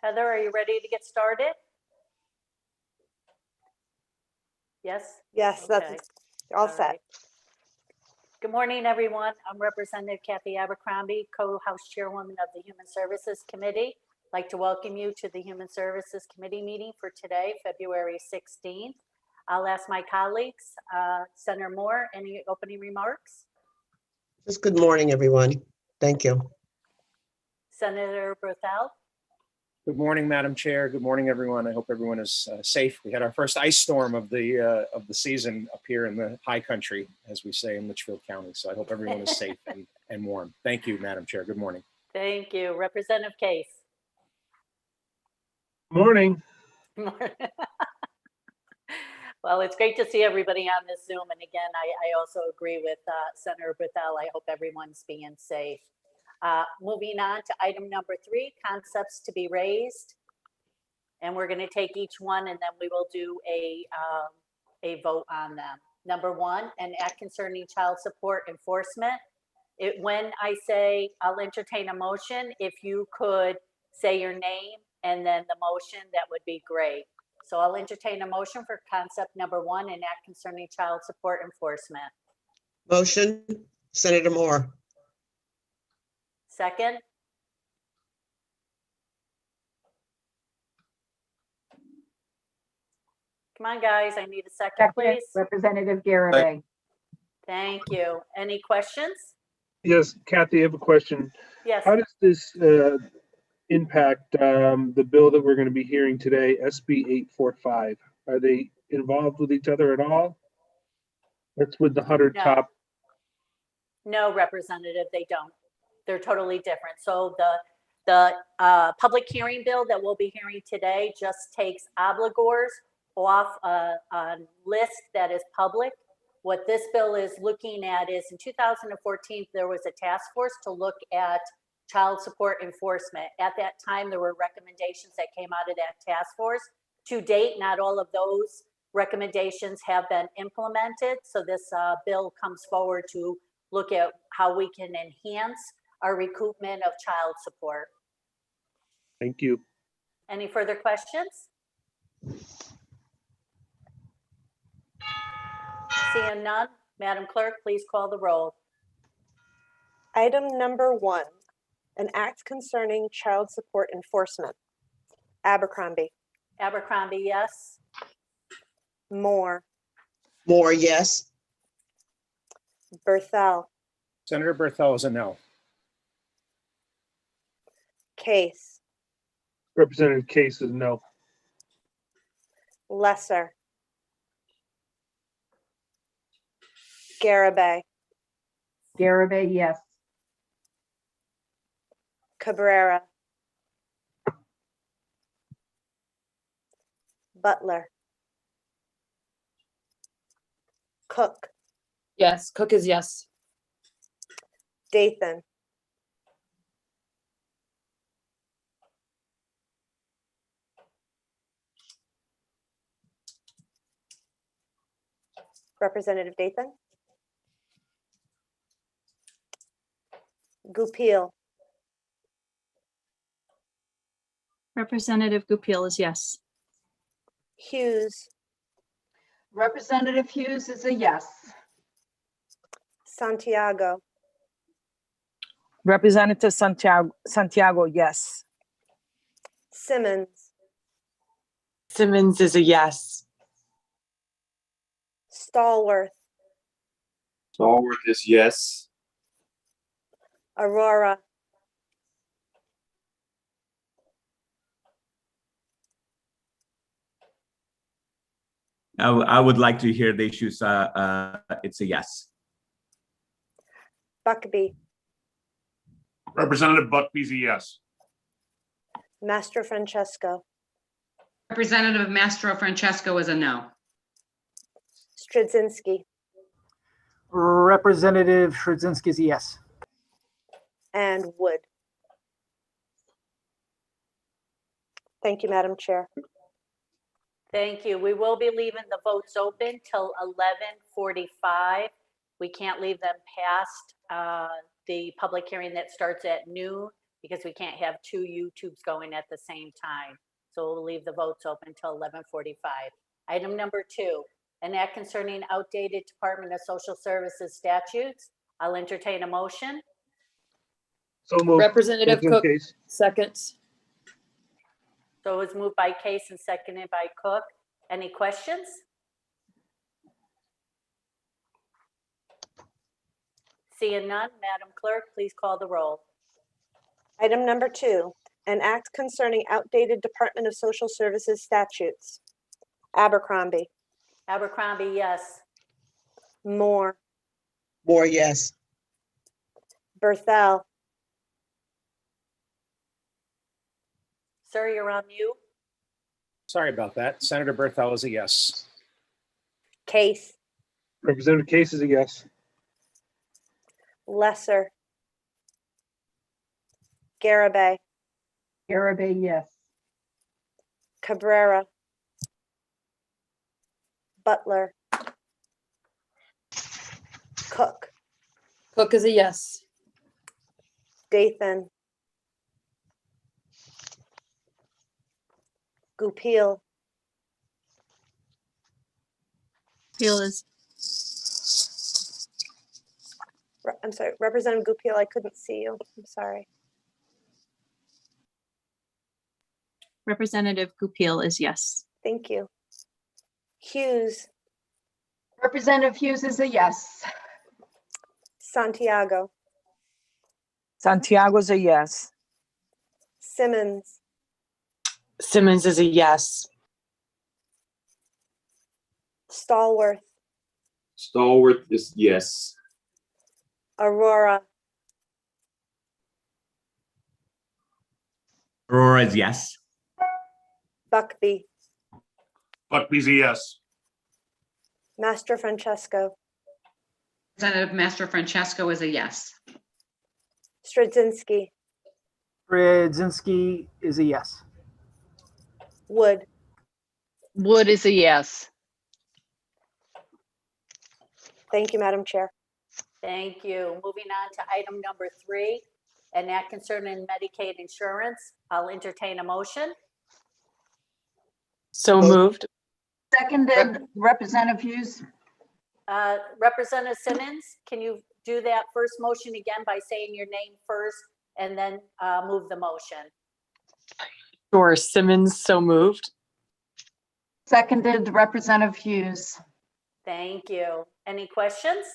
Heather, are you ready to get started? Yes? Yes, Okay. that's all set. right. Good morning, everyone. I'm Representative Kathy Abercrombie, co-house chairwoman of the Human Services Committee. I'd like to welcome you to the Human Services Committee meeting for today, February 16th. I'll ask my colleagues, Senator Moore, any opening remarks? Just good morning, everyone. Thank you. Senator Berthel? Good morning, Madam Chair. Good morning, everyone. I hope everyone is safe. We had our first ice storm of the season up here in the high country, as we say in Litchfield County. So I hope everyone is safe and warm. Thank you, Madam Chair. Good morning. Thank you. Representative Case? Morning. Well, it's great to see everybody on this Zoom. And again, I also agree with Senator Berthel. I hope everyone's being safe. Moving on to item number 3, concepts to be raised. And we're going to take each one and then we will do a vote on them. Number 1, an act concerning child support enforcement. When I say I'll entertain a motion, if you could say your name and then the motion, that would be great. So I'll entertain a motion for concept number 1, an act concerning child support enforcement. Motion, Senator Moore. Second? Come on, guys, I need a second, please. Representative Garabay. Thank you. Any questions? Yes, Kathy, I have a question. Yes. How does this impact the bill that we're going to be hearing today, SB 845? Are they involved with each other at all? That's with the 100 No. top. No, Representative, they don't. They're totally different. So the public hearing bill that we'll be hearing today just takes obligors off a list that is public. What this bill is looking at is in 2014, there was a task force to look at child support enforcement. At that time, there were recommendations that came out of that task force. To date, not all of those recommendations have been implemented. So this bill comes forward to look at how we can enhance our recoupment of child support. Thank you. Any further questions? Seeing none, Madam Clerk, please call the roll. Item number 1, an act concerning child support enforcement. Abercrombie. Abercrombie, yes. Moore. Moore, yes. Berthel. Senator Berthel is a no. Case. Representative Case is no. Lesser. Garabay. Garabay, yes. Cabrera. Butler. Cook. Yes, Cook is yes. Dathan. Representative Dathan. Goupil. Representative Goupil is yes. Hughes. Representative Hughes is a yes. Santiago. Representative Santiago, yes. Simmons. Simmons is a yes. Stallworth. Stallworth is yes. Aurora. I would like to hear the issues. It's a yes. Buckby. Representative Buckby's a yes. Mastro Francesco. Representative Mastro Francesco is a no. Stridzinski. Representative Stridzinski is a yes. And Wood. Thank you, Madam Chair. Thank you. We will be leaving the votes open till 11:45. We can't leave them past the public hearing that starts at noon. because we can't have two YouTubes going at the same time. So we'll leave the votes open till 11:45. Item number 2, an act concerning outdated Department of Social Services statutes. I'll entertain a motion. So moved. Representative President Cook, Case. seconds. So it was moved by Case and seconded by Cook. Any questions? Seeing none, Madam Clerk, please call the roll. Item number 2, an act concerning outdated Department of Social Services statutes. Abercrombie, Abercrombie, yes. Moore, Moore, yes. Berthel, Sir, you're on mute. Sorry about that. Senator Berthel is a yes. Case, Representative Case is a yes. Lesser, Garabay, Garabay, yes. Cabrera, Butler, Cook, Cook is a yes. Dathan, Goupil, I'm sorry, Representative Goupil, I couldn't see you. I'm sorry. Representative Goupil is yes. Thank you. Hughes, Representative Hughes is a yes. Santiago, Santiago's a yes. Simmons, Simmons is a yes. Stallworth, Stallworth is yes. Aurora, Aurora is yes. Buckby, Buckby's a yes. Master Francesco, Representative Master Francesco is a yes. Stradzinski, Brzezinski is a yes. Wood, Wood is a yes. Thank you, Madam Chair. Thank you. Moving on to item number 3, an act concerning Medicaid insurance. I'll entertain a motion. So moved. Seconded, Representative Hughes. Representative Simmons, can you do that first motion again by saying your name first and then move the motion? Sure, Simmons, so moved. Seconded, Representative Hughes. Thank you. Any questions?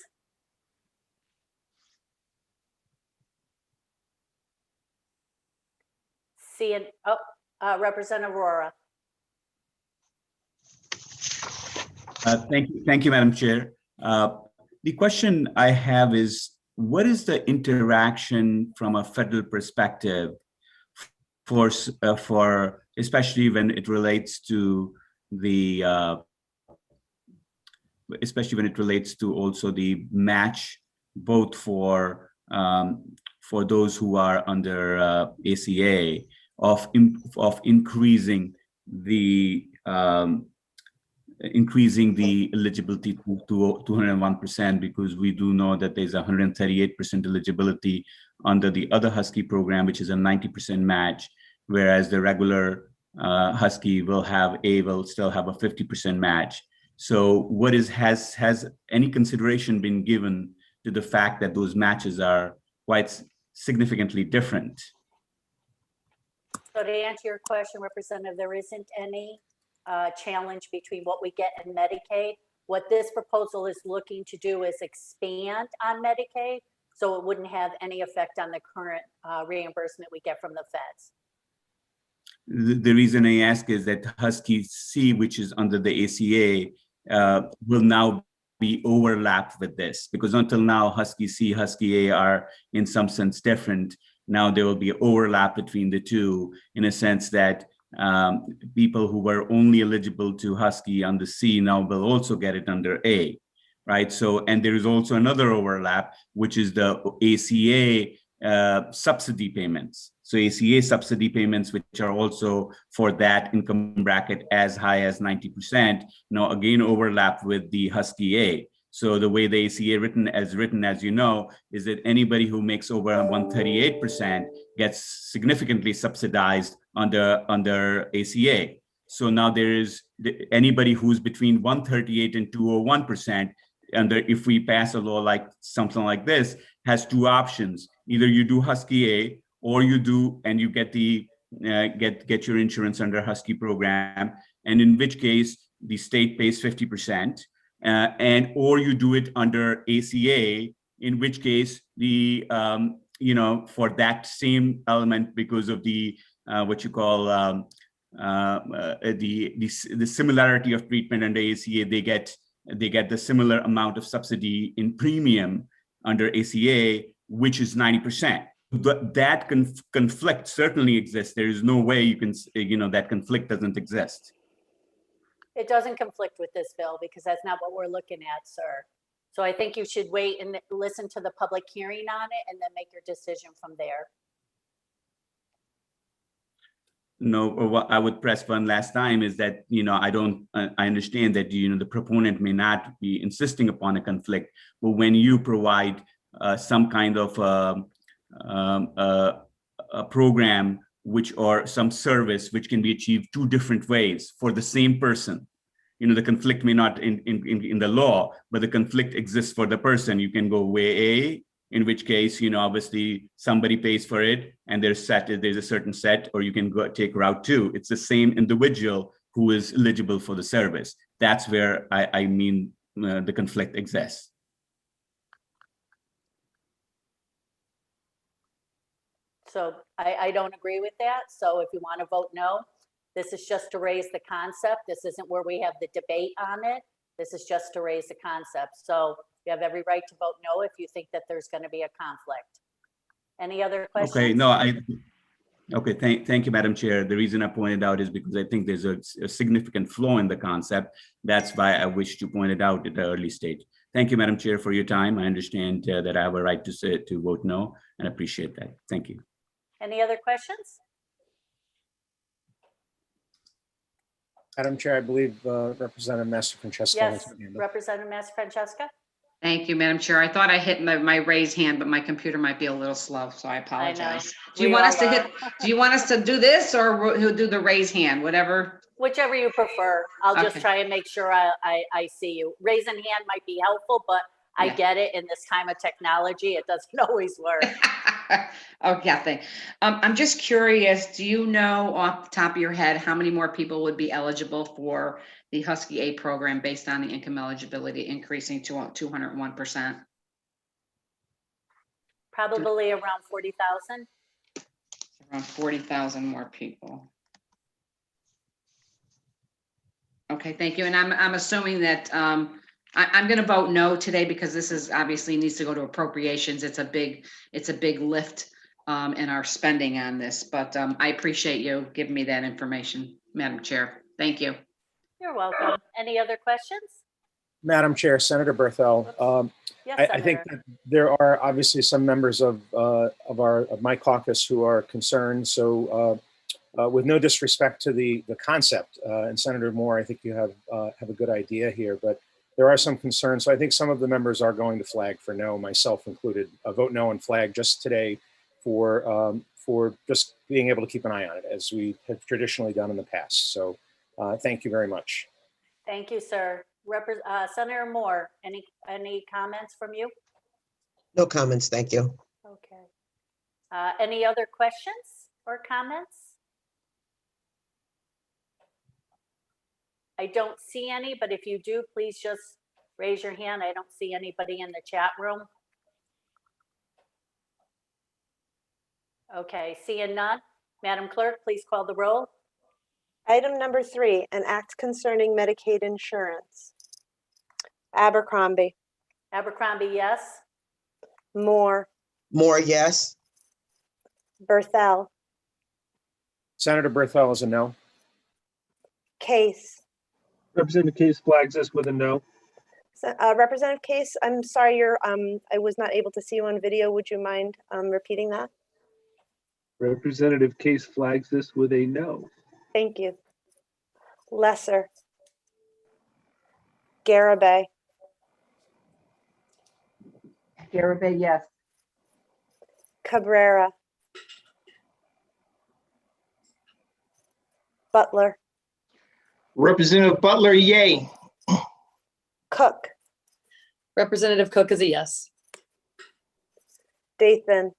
Seeing, Representative Aurora. Thank you, Madam Chair. The question I have is, what is the interaction from a federal perspective for especially when it relates to the also the match, both for those who are under ACA, of increasing the eligibility to 201%, because we do know that there's 138% eligibility under the other Husky program, which is a 90% match, whereas the regular Husky will still have a 50% match. So has any consideration been given to the fact that those matches are quite significantly different? So to answer your question, Representative, there isn't any challenge between what we get in Medicaid. What this proposal is looking to do is expand on Medicaid, so it wouldn't have any effect on the current reimbursement we get from the feds. The reason I ask is that Husky C, which is under the ACA, will now be overlapped with this, because until now Husky C, Husky A are in some sense different. Now there will be overlap between the two, in a sense that people who were only eligible to Husky under C now will also get it under A, right? So, and there is also another overlap, which is the ACA subsidy payments. So ACA subsidy payments, which are also for that income bracket as high as 90%, now again overlap with the Husky A. So the way the ACA written, as you know, is that anybody who makes over 138% gets significantly subsidized under ACA. So now there is anybody who's between 138 and 201%, if we pass a law like something like this, has two options. Either you do Husky A, or you do, and you get the get your insurance under Husky program, and in which case the state pays 50%, and or you do it under ACA, in which case the for that same element, because of the what you call the similarity of treatment under ACA, they get the similar amount of subsidy in premium under ACA, which is 90%. But that conflict certainly exists. There is no way you can, that conflict doesn't exist. It doesn't conflict with this bill because that's not what we're looking at, sir. So I think you should wait and listen to the public hearing on it and then make your decision from there. No, what I would press one last time is that, I understand that, the proponent may not be insisting upon a conflict, but when you provide some kind of a program or some service which can be achieved two different ways for the same person, the conflict may not in the law, but the conflict exists for the person. You can go way A, in which case, obviously somebody pays for it and there's a certain set, or you can go take route 2. It's the same individual who is eligible for the service. That's where I mean the conflict exists. So I don't agree with that. So if you want to vote no, this is just to raise the concept. This isn't where we have the debate on it. This is just to raise the concept. So you have every right to vote no if you think that there's going to be a conflict. Any other questions? Okay, no, okay, thank you, Madam Chair. The reason I pointed out is because I think there's a significant flaw in the concept. That's why I wish to point it out at the early stage. Thank you, Madam Chair, for your time. I understand that I have a right to vote no, and appreciate that. Thank you. Any other questions? Madam Chair, I believe Representative Mastrofrancesco. Yes, Representative Mastrofrancesca. Thank you, Madam Chair. I thought I hit my raise hand, but my computer might be a little slow, so I apologize. Do you want us to hit? Do you want us to do this, or who'll do the raise hand? Whatever. Whichever you prefer. I'll just Okay. try and make sure I see you. Raising hand might be helpful, but I Yeah. get it. In this time of technology, it doesn't always work. Oh, Kathy. I'm just curious, do you know off the top of your head how many more people would be eligible for the Husky A program based on the income eligibility increasing to 201%? Probably around 40,000. Around 40,000 more people. Okay, thank you. And I'm assuming that I'm going to vote no today because this is obviously needs to go to appropriations. It's a big lift in our spending on this, but I appreciate you giving me that information, Madam Chair. Thank you. You're welcome. Any other questions? Madam Chair, Senator Berthel, Yes, I think Senator. that there are obviously some members of my caucus who are concerned. So with no disrespect to the concept, and Senator Moore, I think you have a good idea here, but there are some concerns. So I think some of the members are going to flag for no, myself included, vote no and flag just today for just being able to keep an eye on it as we have traditionally done in the past. So thank you very much. Thank you, sir. Senator Moore, any comments from you? No comments, thank you. Okay. Any other questions or comments? I don't see any, but if you do, please just raise your hand. I don't see anybody in the chat room. Okay, seeing none. Madam Clerk, please call the roll. Item number 3, an act concerning Medicaid insurance. Abercrombie, Abercrombie, yes. Moore, Moore, yes. Berthel, Senator Berthel is a no. Case. Representative Case flags this with a no. Representative Case, I'm sorry, I was not able to see you on video. Would you mind repeating that? Representative Case flags this with a no. Thank you. Lesser. Garabay, Garabay, yes. Cabrera. Butler, Representative Butler, yay. Cook, Representative Cook is a yes. Dathan.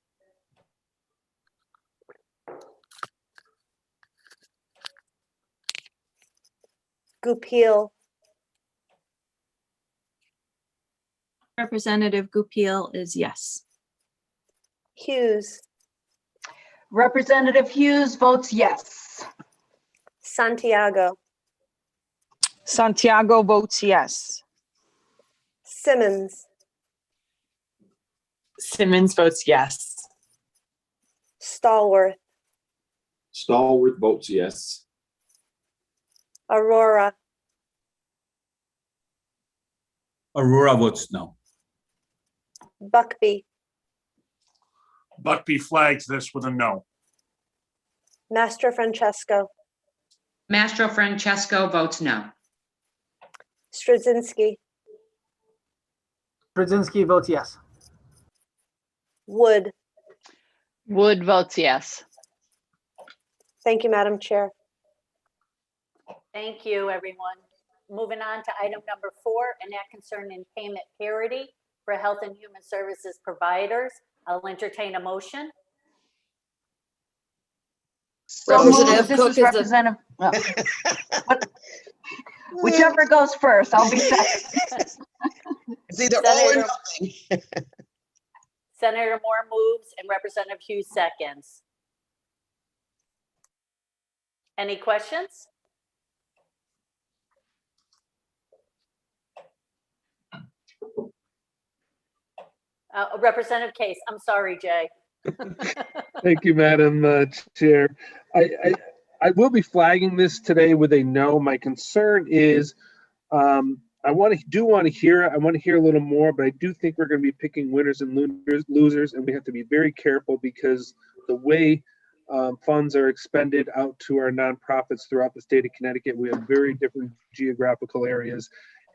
Goupil, Representative Goupil is yes. Hughes, Representative Hughes votes yes. Santiago, Santiago votes yes. Simmons, Simmons votes yes. Stallworth, Stallworth votes yes. Aurora, Aurora votes no. Buckby, Buckby flags this with a no. Mastro Francesco, Mastro Francesco votes no. Straczynski, Straczynski votes yes. Wood. Wood votes yes. Thank you, Madam Chair. Thank you, everyone. Moving on to item number 4, an act concerning payment parity for health and human services providers. I'll entertain a motion. So Representative moved. This Cook is is a- Representative. Whichever goes first, I'll be second. It's either all or Senator- nothing. Senator Moore moves and Representative Hughes seconds. Any questions? Representative Case, I'm sorry, Jay. Thank you, Madam Chair. I will be flagging this today with a no. My concern is, I want to hear a little more, but I do think we're going to be picking winners and losers, and we have to be very careful because the way funds are expended out to our nonprofits throughout the state of Connecticut, we have very different geographical areas,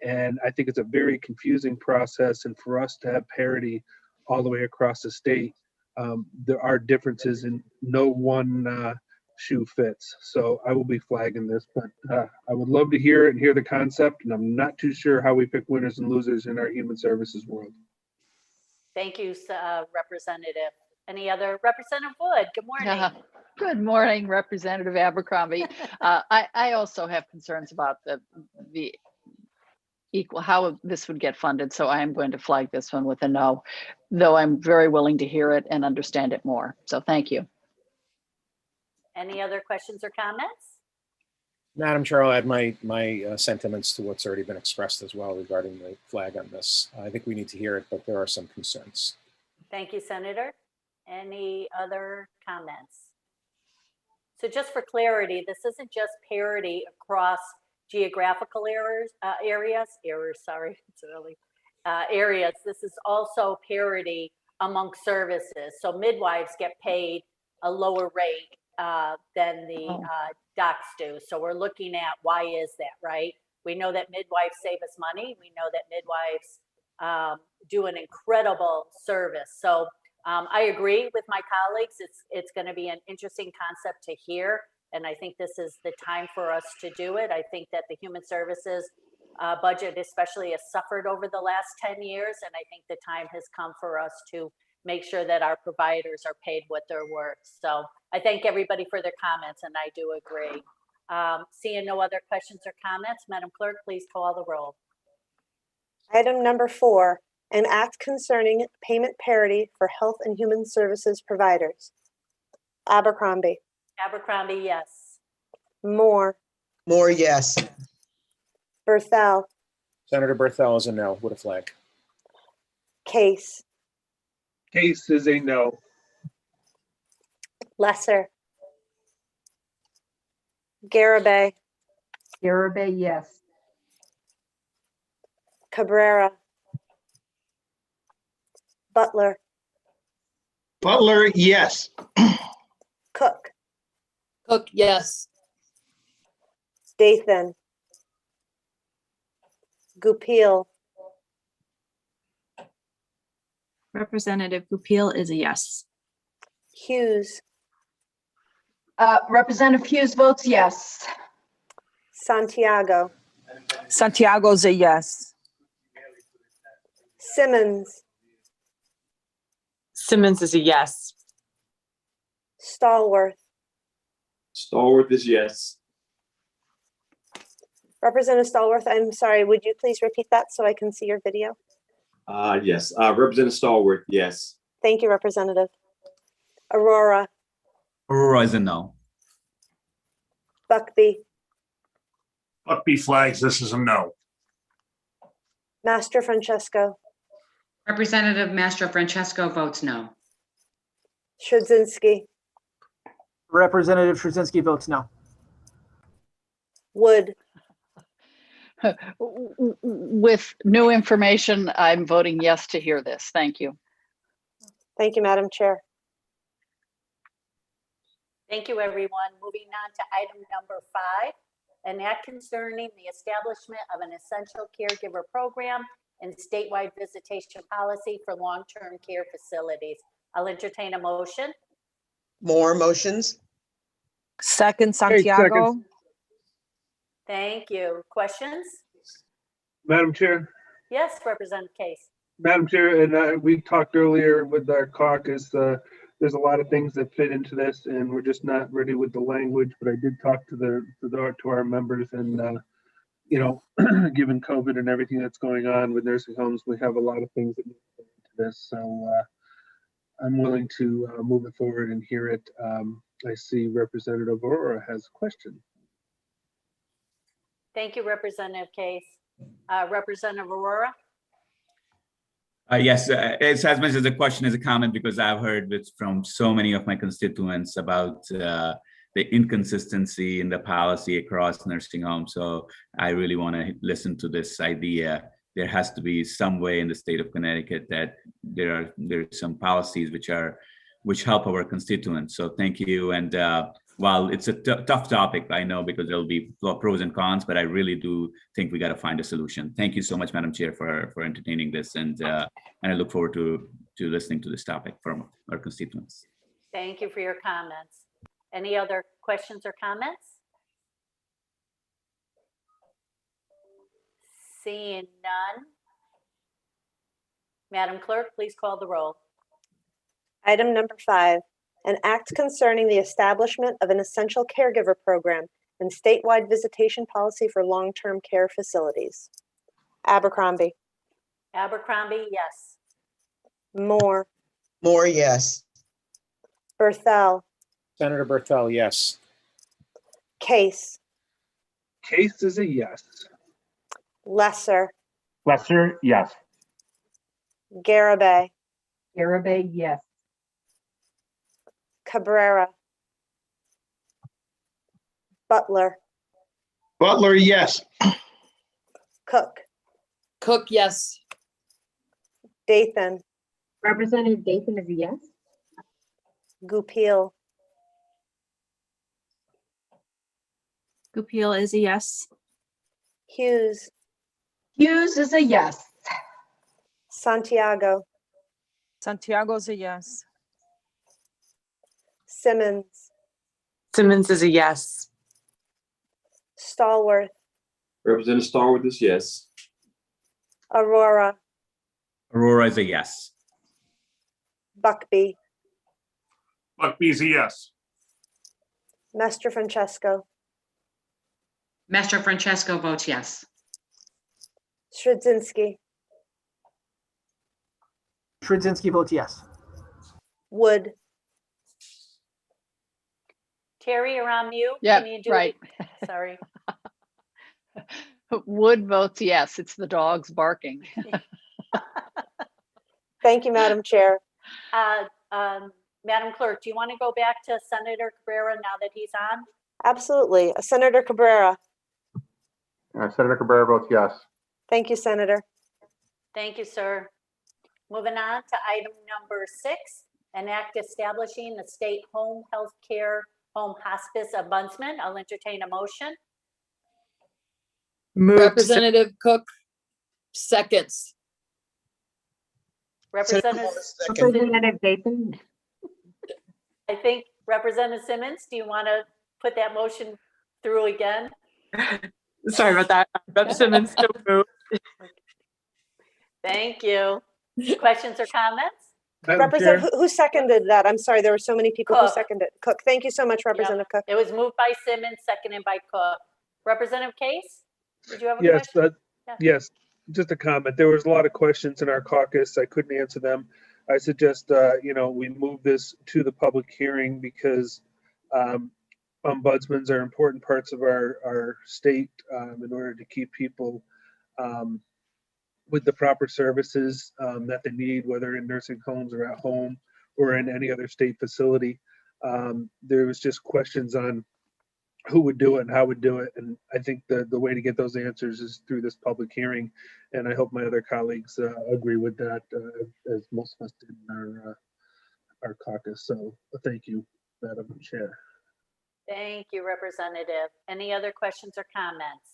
and I think it's a very confusing process. And for us to have parity all the way across the state, there are differences, and no one shoe fits. So I will be flagging this, but I would love to hear it and hear the concept, and I'm not too sure how we pick winners and losers in our human services world. Thank you, Representative. Any other? Representative Wood, good morning. Good morning, Representative Abercrombie. I also have concerns about the equal, how this would get funded. So I am going to flag this one with a no, though I'm very willing to hear it and understand it more. So thank you. Any other questions or comments? Madam Chair, I'll add my sentiments to what's already been expressed as well regarding the flag on this. I think we need to hear it, but there are some concerns. Thank you, Senator. Any other comments? So just for clarity, this isn't just parity across geographical areas. This is also parity among services. So midwives get paid a lower rate than the docs do. So we're looking at why is that, right? We know that midwives save us money. We know that midwives do an incredible service. So I agree with my colleagues. It's going to be an interesting concept to hear. And I think this is the time for us to do it. I think that the human services budget especially has suffered over the last 10 years. And I think the time has come for us to make sure that our providers are paid what they're worth. So I thank everybody for their comments, and I do agree. Seeing no other questions or comments, Madam Clerk, please call the roll. Item number 4, an act concerning payment parity for health and human services providers. Abercrombie, Abercrombie, yes. Moore, More yes. Berthel, Senator Berthel is a no with a flag. Case, Case is a no. Lesser, Garabay, Garabay, yes. Cabrera, Butler, Butler, yes. Cook, Cook, yes. Dathan, Goupil, Representative Goupil is a yes. Hughes, Representative Hughes votes yes. Santiago, Santiago's a yes. Simmons, Simmons is a yes. Stallworth, Stallworth is yes. Representative Stallworth, I'm sorry, would you please repeat that so I can see your video? Yes. Representative Stallworth, yes. Thank you, Representative. Aurora, Aurora is a no. Buckby, Buckby flags, this is a no. Master Francesco, Representative Mastro Francesco votes no. Strzynski, Representative Trzynski votes no. Wood, With new information, I'm voting yes to hear this. Thank you. thank you, Madam Chair. Thank you, everyone. Moving on to item number 5, an act concerning the establishment of an essential caregiver program and statewide visitation policy for long-term care facilities. I'll entertain a motion. More motions? Second, second. Santiago. Thank you. Questions? Madam Chair, Yes, Representative Case. Madam Chair, and we talked earlier with our caucus, there's a lot of things that fit into this and we're just not ready with the language, but I did talk to our members and, you know, given COVID and everything that's going on with nursing homes, we have a lot of things that need to fit into this. So I'm willing to move it forward and hear it. I see Representative Aurora has a question. Thank you, Representative Case. Representative Aurora? Yes, it's as much as a question as a comment because I've heard it from so many of my constituents about the inconsistency in the policy across nursing homes. So I really want to listen to this idea. There has to be some way in the state of Connecticut that there's some policies which help our constituents. So thank you. And while it's a tough topic, I know because there'll be pros and cons, but I really do think we got to find a solution. Thank you so much, Madam Chair, for entertaining this, and I look forward to listening to this topic from our constituents. Thank you for your comments. Any other questions or comments? Seeing none. Madam Clerk, please call the roll. Item number 5, an act concerning the establishment of an essential caregiver program and statewide visitation policy for long-term care facilities. Abercrombie, Abercrombie, yes. Moore, More, yes. Berthel, Senator Berthel, yes. Case, Case is a yes. Lesser, Lesser, yes. Garabay, Garabay, yes. Cabrera, Butler, Butler, yes. Cook, Cook, yes. Dathan, Representative Dathan is a yes. Goupil, Goupil is a yes. Hughes, Hughes is a yes. Santiago, Santiago's a yes. Simmons, Simmons is a yes. Stallworth, Representative Stallworth is yes. Aurora, Aurora is a yes. Buckby, Buckby's a yes. Master Francesco, Mastro Francesco votes yes. Strzynski, Trzynski votes yes. Wood, Terry, you're on mute. Yeah, Can you do right. it? Sorry. Wood votes yes. It's the dogs barking. thank you, Madam Chair. Madam Clerk, do you want to go back to Senator Cabrera now that he's on? Absolutely. Senator Cabrera, Senator Cabrera votes yes. thank you, Senator. Thank you, sir. Moving on to item number 6, an act establishing the state home health care, home hospice ombudsman. I'll entertain a motion. Representative Cook, seconds. Representative, Second. Representative Dathan? I think Representative Simmons, do you want to put that motion through again? Sorry about that. Rep. Simmons, so moved. Thank you. Questions or comments? Madam Chair, Representative, who seconded that? I'm sorry, there were so many people who Cook. seconded. Cook, thank you so much, Representative Cook. It was moved by Simmons, seconded by Cook. Representative Case, did you have a yes, question? Yeah. yes, just a comment. There was a lot of questions in our caucus. I couldn't answer them. I suggest, we move this to the public hearing because ombudsmans are important parts of our state in order to keep people with the proper services that they need, whether in nursing homes or at home or in any other state facility. There was just questions on who would do it and how would do it. And I think the way to get those answers is through this public hearing. And I hope my other colleagues agree with that, as most of us did in our caucus. So thank you, Madam Chair. Thank you, Representative. Any other questions or comments?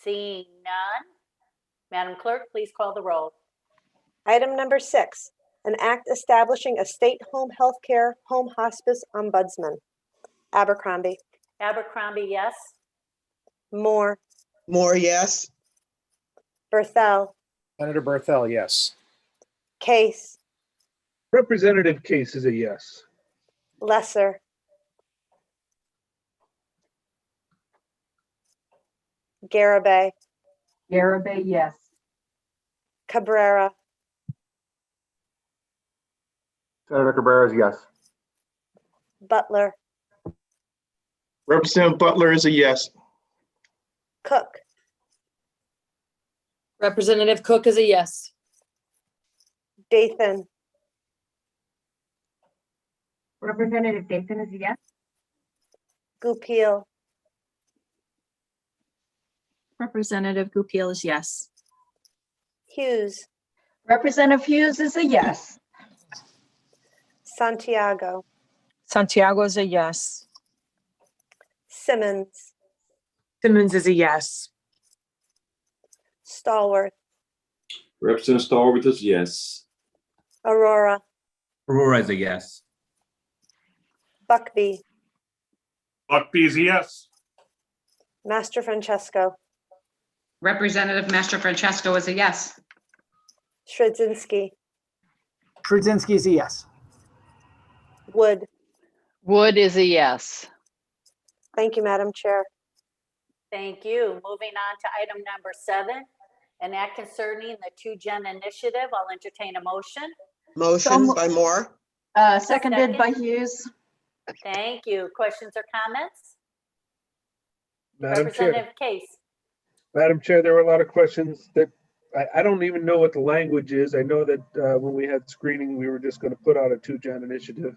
Seeing none. Madam Clerk, please call the roll. Item number 6, an act establishing a state home healthcare home hospice ombudsman. Abercrombie. Abercrombie, yes. Moore. Moore, yes. Berthel. Senator Berthel, yes. Case. Representative Case is a yes. Lesser. Garabay. Garabay, yes. Cabrera. Senator Cabrera is yes. Butler. Representative Butler is a yes. Cook. Representative Cook is a yes. Dathan. Representative Dathan is a yes. Goupil. Representative Goupil is yes. Hughes. Representative Hughes is a yes. Santiago. Santiago is a yes. Simmons. Simmons is a yes. Stallworth. Representative Stallworth is yes. Aurora. Aurora is a yes. Buckby. Buckby is a yes. Master Francesco. Representative Master Francesco is a yes. Szydzinski. Szydzinski is a yes. Wood. Wood is a yes. Thank you, Madam Chair. Thank you. Moving on to item number 7, an act concerning the 2-Gen initiative. I'll entertain a motion. Motion by Moore. Seconded by Hughes. Thank you. Questions or comments? Madam Chair. Representative Case. Madam Chair, there were a lot of questions that I don't even know what the language is. I know that when we had screening, we were just going to put out a 2-Gen initiative.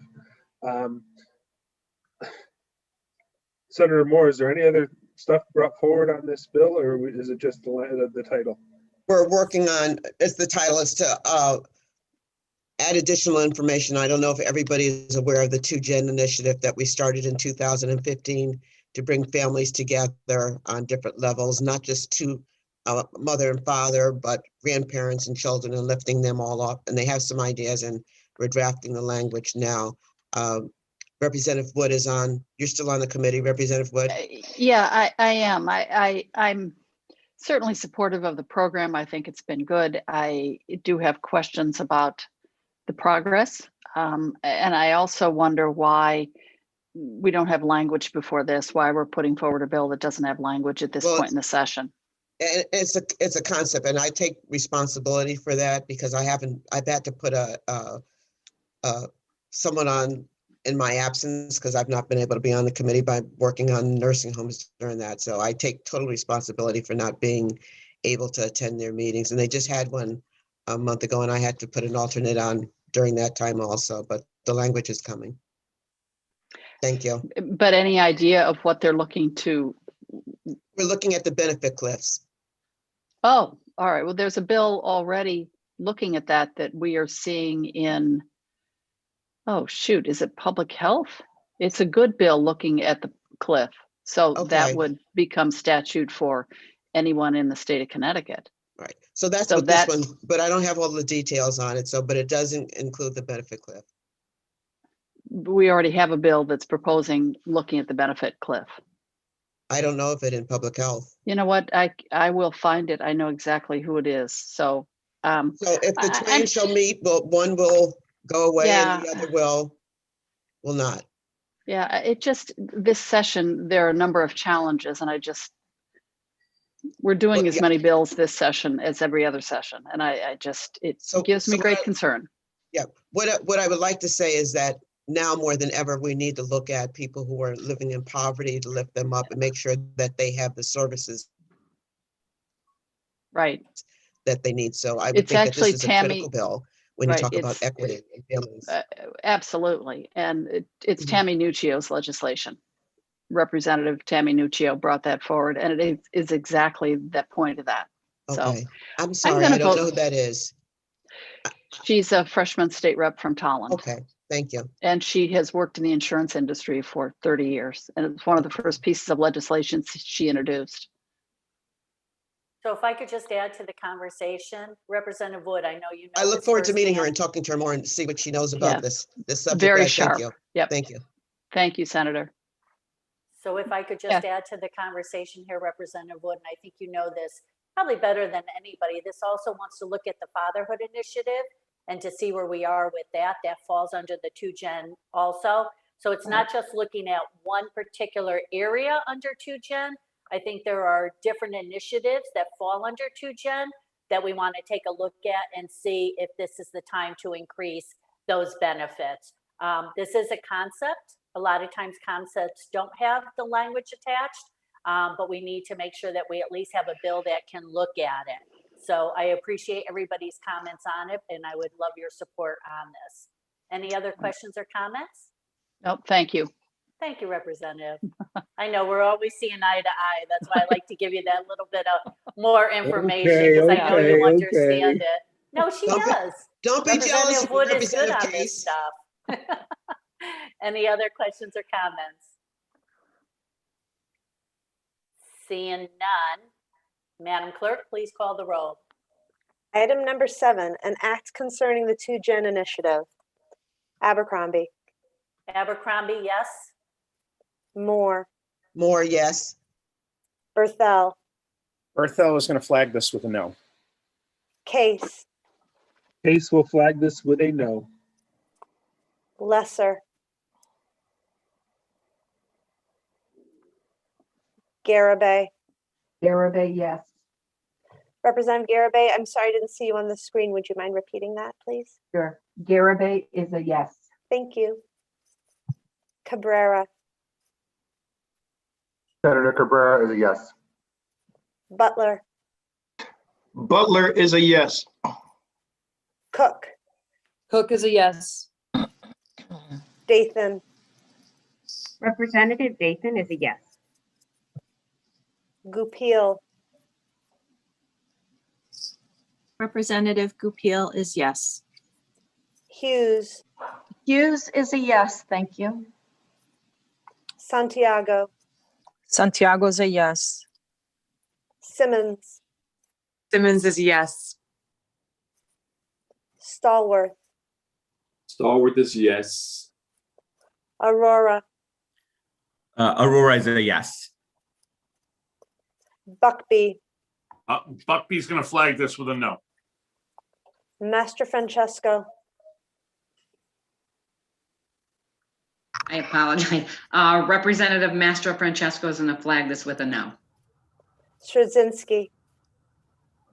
Senator Moore, is there any other stuff brought forward on this bill, or is it just the title? We're working on, as the title is, to add additional information. I don't know if everybody is aware of the 2-Gen initiative that we started in 2015 to bring families together on different levels, not just to mother and father, but grandparents and children, and lifting them all up. And they have some ideas, and we're drafting the language now. Representative Wood is on. You're still on the committee, Representative Wood? Yeah, I am. I'm certainly supportive of the program. I think it's been good. I do have questions about the progress. And I also wonder why we don't have language before this, why we're putting forward a bill that doesn't have language at this point in the session. And it's a concept, and I take responsibility for that because I've had to put someone on in my absence because I've not been able to be on the committee by working on nursing homes during that. So I take total responsibility for not being able to attend their meetings. And they just had one a month ago, and I had to put an alternate on during that time also, but the language is coming. Thank you. But any idea of what they're looking to? We're looking at the benefit cliffs. Oh, all right. Well, there's a bill already looking at that we are seeing in, oh, shoot, is it public health? It's a good bill looking at the cliff. So Okay. that would become statute for anyone in the state of Connecticut. All right, so that's So what this that- one, but I don't have all the details on it, so, but it doesn't include the benefit cliff. We already have a bill that's proposing looking at the benefit cliff. I don't know if it in public health. You know what? I will find it. I know exactly who it is. So, So if the I'm- twain shall meet, well, one will go away and the Yeah. other will not. yeah, it just, this session, there are a number of challenges and we're doing Well, as yeah. many bills this session as every other session. And it So- gives me so great what I- concern. Yeah, what I would like to say is that now more than ever, we need to look at people who are living in poverty to lift them up and make sure that they have the services Right. that they need. So I would It's think that actually this is a Tammy- critical bill when you right, talk about it's- equity and families. Absolutely. And it's Mhm. Tammy Nuccio's legislation. Representative Tammy Nuccio brought that forward and it is exactly that point of that. So Okay, I'm sorry, gonna I don't vote- know who that is. she's a freshman state rep from Tolland. Okay, thank you. And she has worked in the insurance industry for 30 years. And it's one of the first pieces of legislation she introduced. So if I could just add to the conversation, Representative Wood, I know you know. I look this forward to meeting her firsthand. and talking to her more and see what she knows Yeah. about this subject. Very Right, sharp. Thank you. Yep. Thank you. Thank you, Senator. So if I could just add to the conversation here, Representative Wood, and I think you know this probably better than anybody, this also wants to look at the fatherhood initiative and to see where we are with that. That falls under the 2Gen also. So it's not just looking at one particular area under 2Gen. I think there are different initiatives that fall under 2Gen that we want to take a look at and see if this is the time to increase those benefits. This is a concept. A lot of times concepts don't have the language attached, but we need to make sure that we at least have a bill that can look at it. So I appreciate everybody's comments on it, and I would love your support on this. Any other questions or comments? Nope, thank you. Thank you, Representative. I know we're always seeing eye to eye. That's why I like to give you that little bit of more information because I know you okay. understand it. No, she Don't be- does. Don't be jealous, Representative Wood is good Representative on this Case. stuff. Any other questions or comments? Seeing none. Madam Clerk, please call the roll. Item number 7, an act concerning the 2Gen initiative. Abercrombie, Abercrombie, yes. Moore, More, yes. Berthel, Berthel is going to flag this with a no. Case, Case will flag this with a no. Lesser, Garabay. Garabay, yes. Representative Garabay, I'm sorry, I didn't see you on the screen. Would you mind repeating that, please? Sure. Garabay is a yes. Thank you. Cabrera, Senator Cabrera is a yes. Butler, Butler is a yes. Cook, Cook is a yes. Dathan, Representative Dathan is a yes. Goupil, Representative Goupil is yes. Hughes, Hughes is a yes, thank you. Santiago, Santiago is a yes. Simmons, Simmons is a yes. Stallworth, Stallworth is yes. Aurora, Aurora is a yes. Buckby, Buckby's gonna flag this with a no. Master Francesco, I apologize. Representative Mastro Francesco is going to flag this with a no. Straczynski,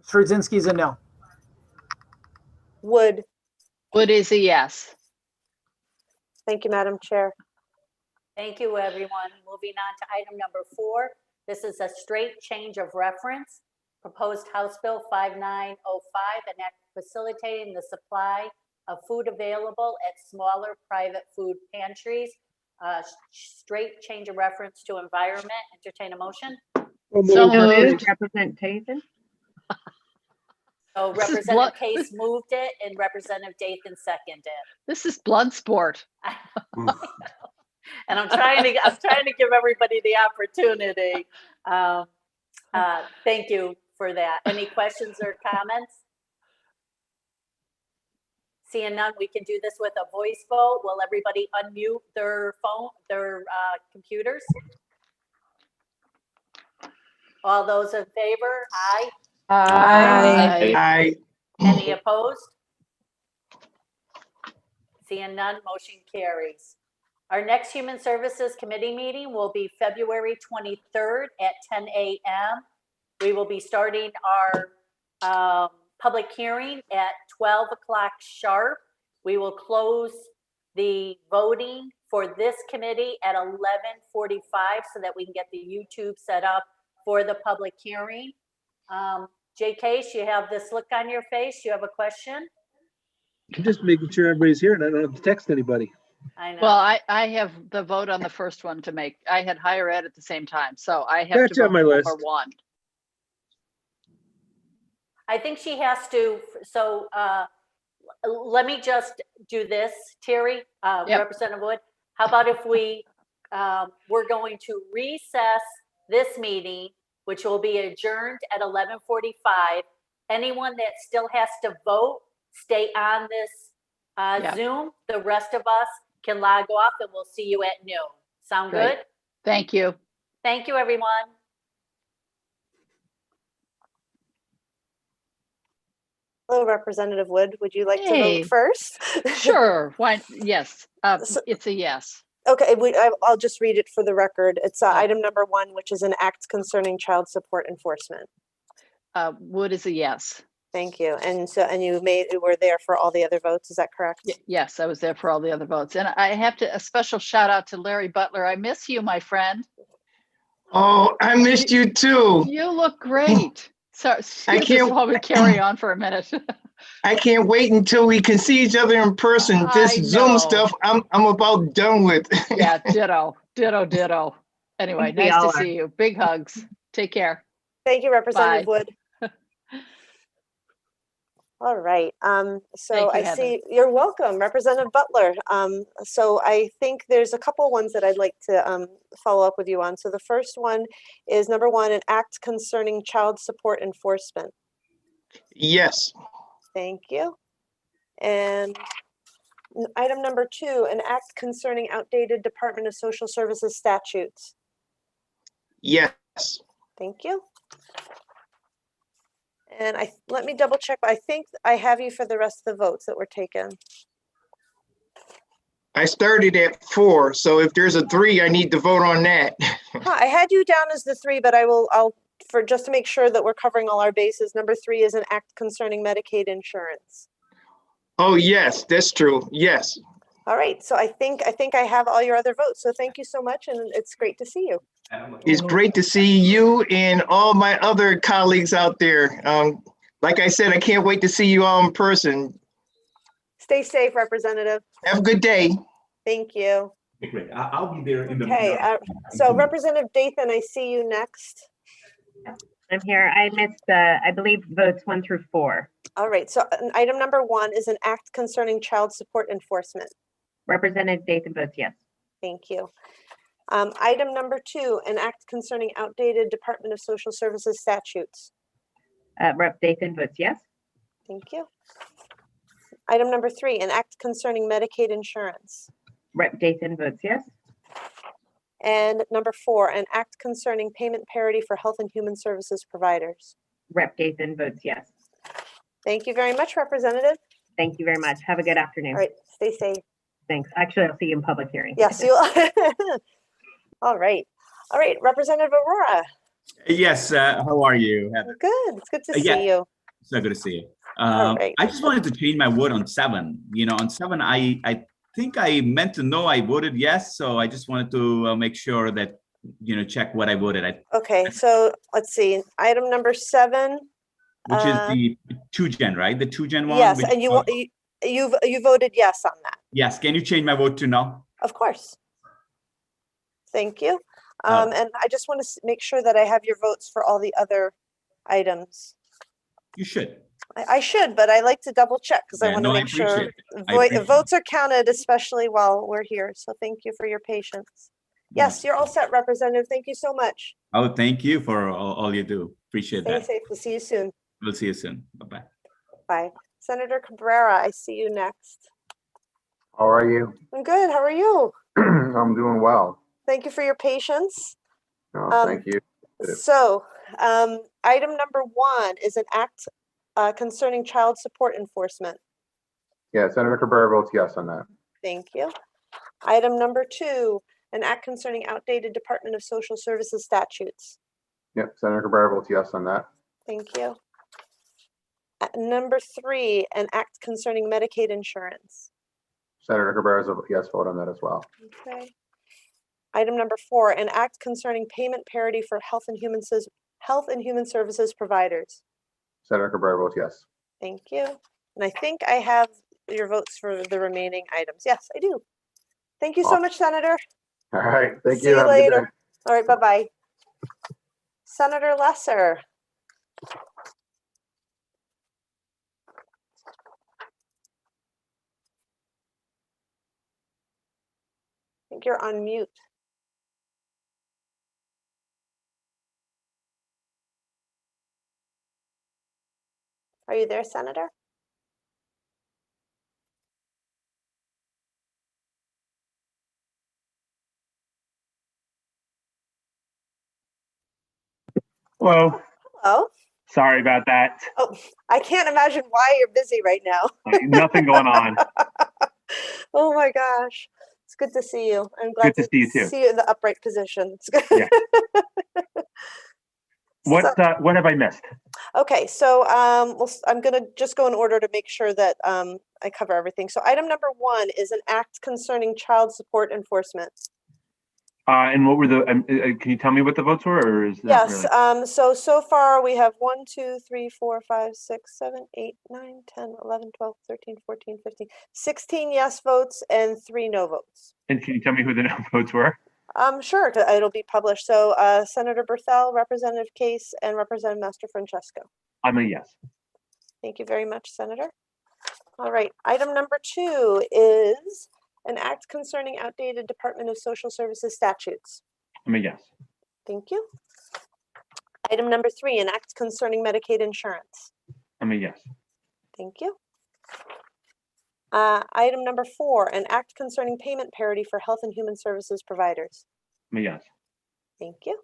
Straczynski's a no. Wood. Wood is a yes. Thank you, Madam Chair. Thank you, everyone. Moving on to item number 4. This is a straight change of reference. Proposed House Bill 5905, an act facilitating the supply of food available at smaller private food pantries. Straight change of reference to environment. Entertain a motion. So moved. Representation? So This is Representative Case moved it and Representative Dathan seconded. This is blood sport. And I'm trying to give everybody the opportunity. Thank you for that. Any questions or comments? Seeing none, we can do this with a voice vote. Will everybody unmute their phone, their computers? All those in favor? Aye. Aye. Any opposed? Seeing none, motion carries. Our next Human Services Committee meeting will be February 23rd at 10 a.m. We will be starting our public hearing at 12 o'clock sharp. We will close the voting for this committee at 11:45 so that we can get the YouTube set up for the public hearing. JK, you have this look on your face. You have a question? I'm just making sure everybody's here and I don't have to text anybody. I know. Well, I have the vote on the first one to make. I had higher ed at the same time, so I have That's to on vote my for list. one. I think she has to, so let me just do this, Terry, Yep. Representative Wood. How about if we're going to recess this meeting, which will be adjourned at 11:45. Anyone that still has to vote, stay on this Yep. Zoom. The rest of us can log off and we'll see you at noon. Sound Great. good? Thank you. Thank you, everyone. Hello, Representative Wood. Would you like to Hey. vote first? Sure. Why? Yes. So- It's a yes. Okay, I'll just read it for the record. It's Yeah. item number 1, which is an act concerning child support enforcement. Wood is a yes. Thank you. And you were there for all the other votes, is that correct? Yes, I was there for all the other votes. And I have a special shout out to Larry Butler. I miss you, my friend. Oh, I missed you too. You look great. So excuse us can't- while we carry on for a minute. I can't wait until we can see each other in person. This I Zoom know. stuff, I'm about done with. Yeah, ditto. Anyway, think we nice all to are. see you. Big hugs. Take care. Thank you, Representative Bye. Wood. All right, so Thank you, I Heather. see, you're welcome, Representative Butler. So I think there's a couple ones that I'd like to follow up with you on. So the first one is number 1, an act concerning child support enforcement. Yes. Thank you. And item number 2, an act concerning outdated Department of Social Services statutes. Yes. Thank you. And let me double check. I think I have you for the rest of the votes that were taken. I started at 4, so if there's a 3, I need to vote on that. I had you down as the 3, but for just to make sure that we're covering all our bases, number 3 is an act concerning Medicaid insurance. Oh, yes, that's true. Yes. All right, so I think I have all your other votes. So thank you so much, and it's great to see you. It's great to see you and all my other colleagues out there. Like I said, I can't wait to see you all in person. Stay safe, Representative. Have a good day. Thank you. Great. I'll be there in the. Okay, so Representative Dathan, I see you next. I'm here. I missed, I believe, votes 1 through 4. All right, so item number 1 is an act concerning child support enforcement. Representative Dathan votes yes. Thank you. Item number 2, an act concerning outdated Department of Social Services statutes. Rep Dathan votes yes. Thank you. Item number 3, an act concerning Medicaid insurance. Rep Dathan votes yes. And number 4, an act concerning payment parity for health and human services providers. Rep Dathan votes yes. Thank you very much, Representative. Thank you very much. Have a good afternoon. All right, stay safe. Thanks. Actually, I'll see you in public hearing. Yes, you. All right. All right, Representative Aurora. Yes, how are you, Heather? Good. It's good to Yeah. see you. So good to see you. All right. I just wanted to change my vote on 7. On 7, I think I meant to know I voted yes, so I just wanted to make sure that, check what I voted. Okay, so let's see. Item number 7. Which is the 2-gen, right? The 2-gen one? Yes, which- and you voted yes on that. Yes, can you change my vote to no? Of course. Thank you. Oh. And I just want to make sure that I have your votes for all the other items. You should. I should, but I like to double check because I Yeah, want no, to I make sure appreciate it. I appreciate votes are counted, especially while we're here. So thank you for your patience. Yes, you're all set, Representative. Thank you so much. Oh, thank you for all you do. Appreciate Stay that. safe. We'll see you soon. We'll see you soon. Bye-bye. Bye. Senator Cabrera, I see you next. How are you? I'm good. How are you? I'm doing well. Thank you for your patience. Thank you. So, item number 1 is an act concerning child support enforcement. Yeah, Senator Cabrera votes yes on that. Thank you. Item number 2, an act concerning outdated Department of Social Services statutes. Yep, Senator Cabrera votes yes on that. Thank you. Number 3, an act concerning Medicaid insurance. Senator Cabrera's a yes vote on that as well. Okay. Item number 4, an act concerning payment parity for Health and Human Services providers. Senator Cabrera votes yes. Thank you. And I think I have your votes for the remaining items. Yes, I do. Thank you so much, Senator. All right, thank See you. you Have a good day. later. All right, bye-bye. Senator Lesser. I think you're on mute. Are you there, Senator? Hello. Hello. Sorry about that. Oh, I can't imagine why you're busy right now. Nothing going on. Oh my gosh. It's good to see you. I'm glad Good to see you too. see you in the upright position. It's good. Yeah. What have I missed? Okay, so I'm going to just go in order to make sure that I cover everything. So item number 1 is an act concerning child support enforcement. And what were the? Can you tell me what the votes were, or is that Yes. really? So far we have 1, 2, 3, 4, 5, 6, 7, 8, 9, 10, 11, 12, 13, 14, 15, 16 yes votes and 3 no votes. And can you tell me who the no votes were? Sure, it'll be published. So Senator Berthel, Representative Case, and Representative Master Francesco. I'm a yes. Thank you very much, Senator. All right, item number 2 is an act concerning outdated Department of Social Services statutes. I'm a yes. Thank you. Item number 3, an act concerning Medicaid insurance. I'm a yes. Thank you. Item number 4, an act concerning payment parity for Health and Human Services providers. I'm a yes. Thank you.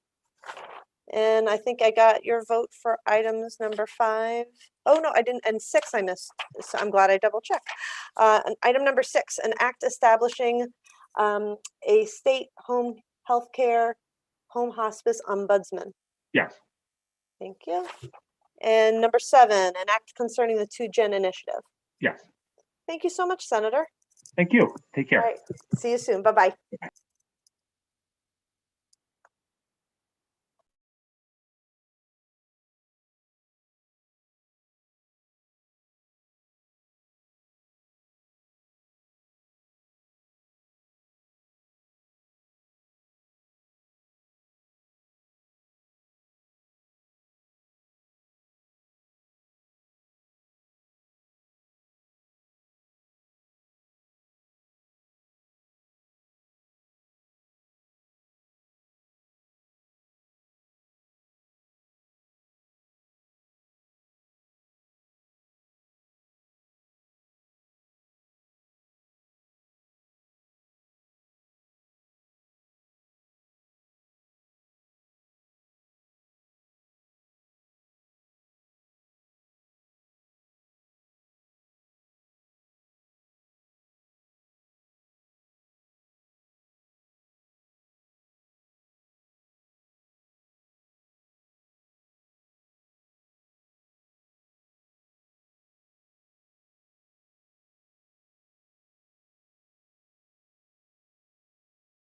And I think I got your vote for items number 5. Oh, no, I didn't. And 6 I missed. So I'm glad I double checked. Item number 6, an act establishing a state home healthcare home hospice ombudsman. Yes. Thank you. And number 7, an act concerning the 2-Gen initiative. Yes. Thank you so much, Senator. Thank you. Take care. All right. See you soon. Bye-bye.